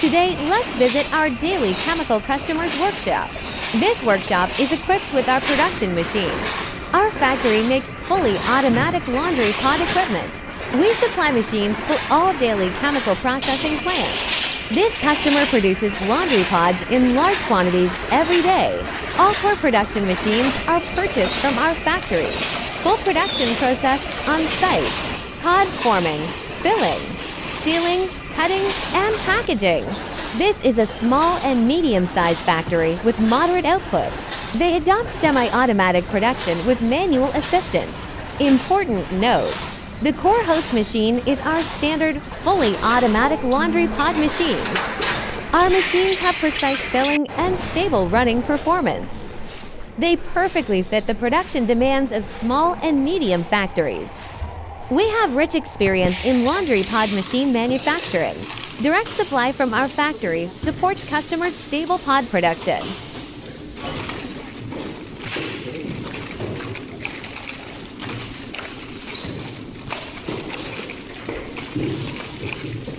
Today, let's visit our daily chemical customers workshop. This workshop is equipped with our production machines. Our factory makes fully automatic laundry pod equipment. We supply machines for all daily chemical processing plants. This customer produces laundry pods in large quantities every day. All core production machines are purchased from our factory. Full production process on site. Pod forming, filling, sealing, cutting, and packaging. This is a small and medium-sized factory with moderate output. They adopt semi-automatic production with manual assistance. Important note: the core host machine is our standard, fully automatic laundry pod machine. Our machines have precise filling and stable running performance. They perfectly fit the production demands of small and medium factories. We have rich experience in laundry pod machine manufacturing. Direct supply from our factory supports customers' stable pod production.